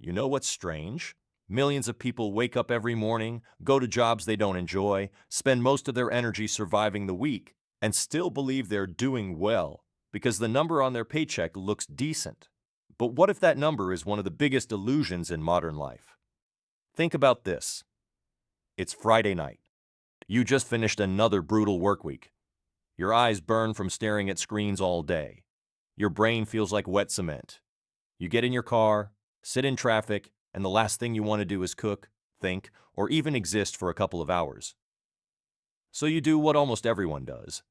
You know what's strange? Millions of people wake up every morning, go to jobs they don't enjoy, spend most of their energy surviving the week, and still believe they're doing well because the number on their paycheck looks decent. But what if that number is one of the biggest illusions in modern life? Think about this. It's Friday night. You just finished another brutal work week. Your eyes burn from staring at screens all day. Your brain feels like wet cement. You get in your car, sit in traffic, and the last thing you want to do is cook, think, or even exist for a couple of hours. So you do what almost everyone does.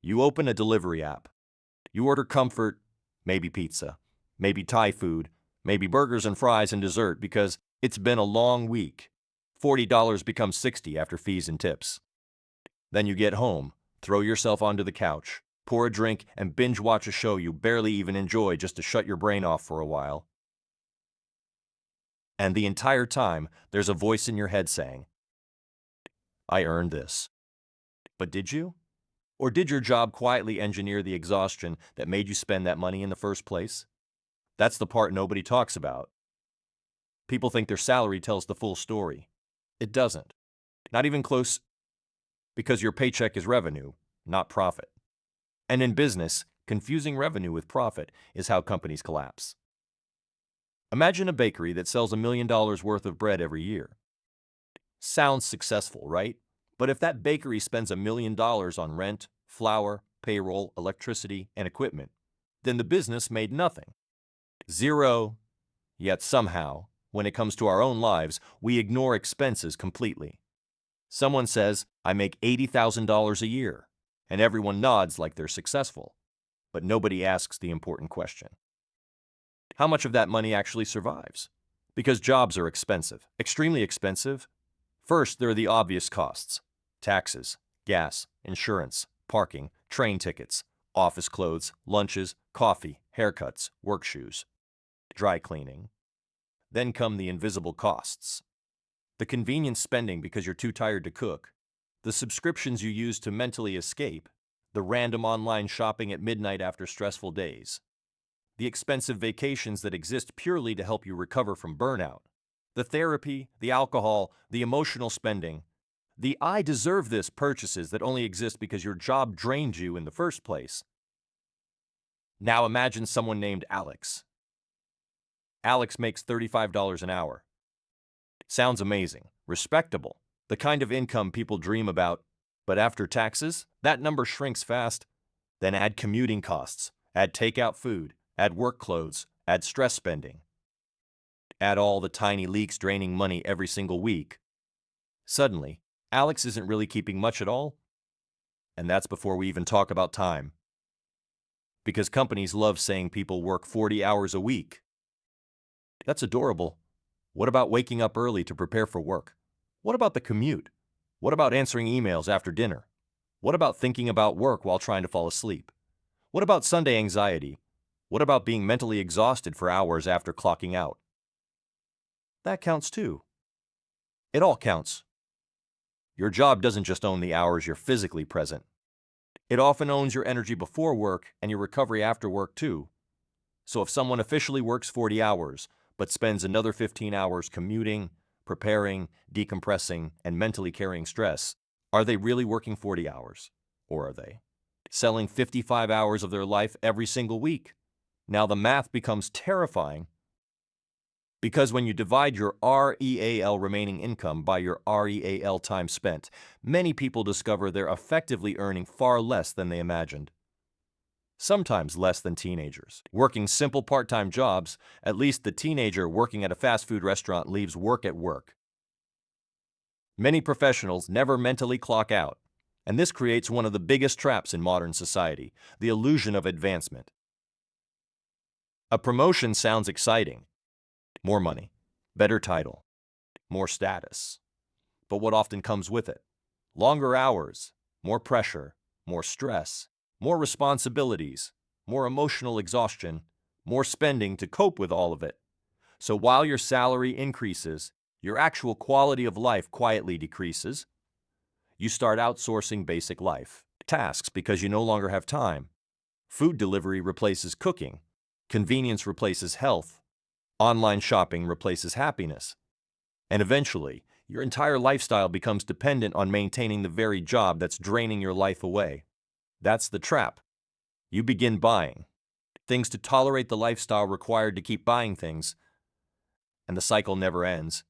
You open a delivery app. You order comfort, maybe pizza, maybe Thai food, maybe burgers and fries and dessert because it's been a long week. $40 becomes $60 after fees and tips. Then you get home, throw yourself onto the couch, pour a drink, and binge watch a show you barely even enjoy just to shut your brain off for a while. And the entire time, there's a voice in your head saying, I earned this. But did you? Or did your job quietly engineer the exhaustion that made you spend that money in the first place? That's the part nobody talks about. People think their salary tells the full story. It doesn't. Not even close, because your paycheck is revenue, not profit. And in business, confusing revenue with profit is how companies collapse. Imagine a bakery that sells $1 million worth of bread every year. Sounds successful, right? But if that bakery spends $1 million on rent, flour, payroll, electricity, and equipment, then the business made nothing. Zero. Yet somehow, when it comes to our own lives, we ignore expenses completely. Someone says, I make $80,000 a year, and everyone nods like they're successful. But nobody asks the important question. How much of that money actually survives? Because jobs are expensive, extremely expensive. First, there are the obvious costs: taxes, gas, insurance, parking, train tickets, office clothes, lunches, coffee, haircuts, work shoes, dry cleaning. Then come the invisible costs. The convenience spending because you're too tired to cook, the subscriptions you use to mentally escape, the random online shopping at midnight after stressful days, the expensive vacations that exist purely to help you recover from burnout, the therapy, the alcohol, the emotional spending, the I deserve this purchases that only exist because your job drained you in the first place. Now imagine someone named Alex. Alex makes $35 an hour. Sounds amazing, respectable, the kind of income people dream about. But after taxes, that number shrinks fast. Then add commuting costs, add takeout food, add work clothes, add stress spending. Add all the tiny leaks draining money every single week. Suddenly, Alex isn't really keeping much at all. And that's before we even talk about time. Because companies love saying people work 40 hours a week. That's adorable. What about waking up early to prepare for work? What about the commute? What about answering emails after dinner? What about thinking about work while trying to fall asleep? What about Sunday anxiety? What about being mentally exhausted for hours after clocking out? That counts too. It all counts. Your job doesn't just own the hours you're physically present. It often owns your energy before work and your recovery after work too. So if someone officially works 40 hours, but spends another 15 hours commuting, preparing, decompressing, and mentally carrying stress, are they really working 40 hours? Or are they selling 55 hours of their life every single week? Now the math becomes terrifying, because when you divide your REAL remaining income by your REAL time spent, many people discover they're effectively earning far less than they imagined. Sometimes less than teenagers. Working simple part-time jobs, at least the teenager working at a fast food restaurant leaves work at work. Many professionals never mentally clock out, and this creates one of the biggest traps in modern society, the illusion of advancement. A promotion sounds exciting. More money, better title, more status. But what often comes with it? Longer hours, more pressure, more stress, more responsibilities, more emotional exhaustion, more spending to cope with all of it. So while your salary increases, your actual quality of life quietly decreases. You start outsourcing basic life tasks because you no longer have time. Food delivery replaces cooking. Convenience replaces health. Online shopping replaces happiness. And eventually, your entire lifestyle becomes dependent on maintaining the very job that's draining your life away. That's the trap. You begin buying things to tolerate the lifestyle required to keep buying things, and the cycle never ends.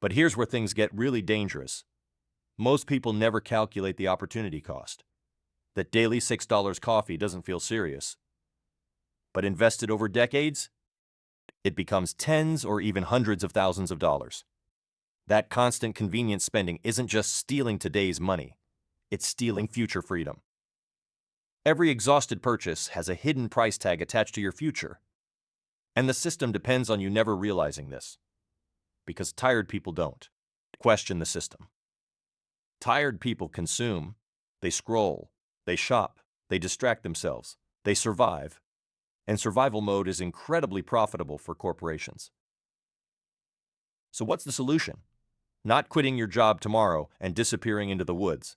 But here's where things get really dangerous. Most people never calculate the opportunity cost. That daily $6 coffee doesn't feel serious. But invested over decades, it becomes tens or even hundreds of thousands of dollars. That constant convenience spending isn't just stealing today's money, it's stealing future freedom. Every exhausted purchase has a hidden price tag attached to your future. And the system depends on you never realizing this. Because tired people don't question the system. Tired people consume, they scroll, they shop, they distract themselves, they survive. And survival mode is incredibly profitable for corporations. So what's the solution? Not quitting your job tomorrow and disappearing into the woods.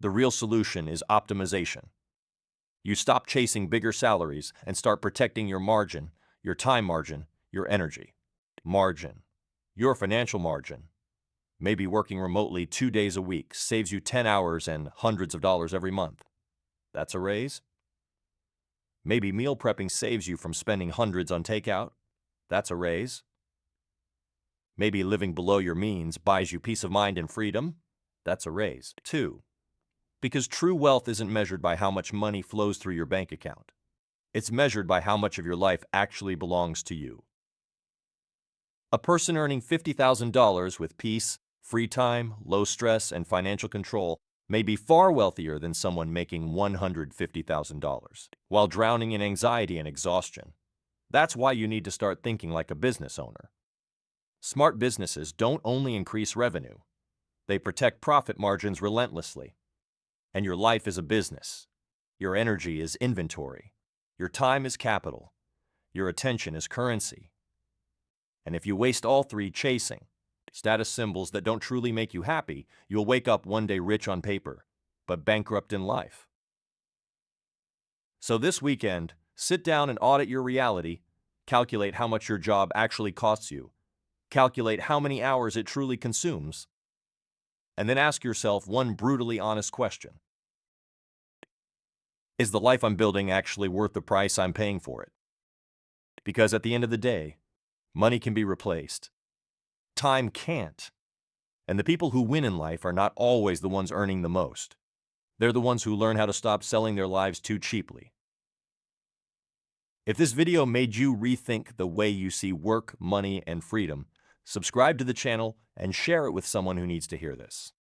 The real solution is optimization. You stop chasing bigger salaries and start protecting your margin, your time margin, your energy margin, your financial margin. Maybe working remotely 2 days a week saves you 10 hours and hundreds of dollars every month. That's a raise. Maybe meal prepping saves you from spending hundreds on takeout. That's a raise. Maybe living below your means buys you peace of mind and freedom. That's a raise, too. Because true wealth isn't measured by how much money flows through your bank account. It's measured by how much of your life actually belongs to you. A person earning $50,000 with peace, free time, low stress, and financial control may be far wealthier than someone making $150,000 while drowning in anxiety and exhaustion. That's why you need to start thinking like a business owner. Smart businesses don't only increase revenue, they protect profit margins relentlessly. And your life is a business. Your energy is inventory. Your time is capital. Your attention is currency. And if you waste all three chasing status symbols that don't truly make you happy, you'll wake up one day rich on paper, but bankrupt in life. So this weekend, sit down and audit your reality, calculate how much your job actually costs you, calculate how many hours it truly consumes, and then ask yourself one brutally honest question. Is the life I'm building actually worth the price I'm paying for it? Because at the end of the day, money can be replaced. Time can't. And the people who win in life are not always the ones earning the most. They're the ones who learn how to stop selling their lives too cheaply. If this video made you rethink the way you see work, money, and freedom, subscribe to the channel and share it with someone who needs to hear this.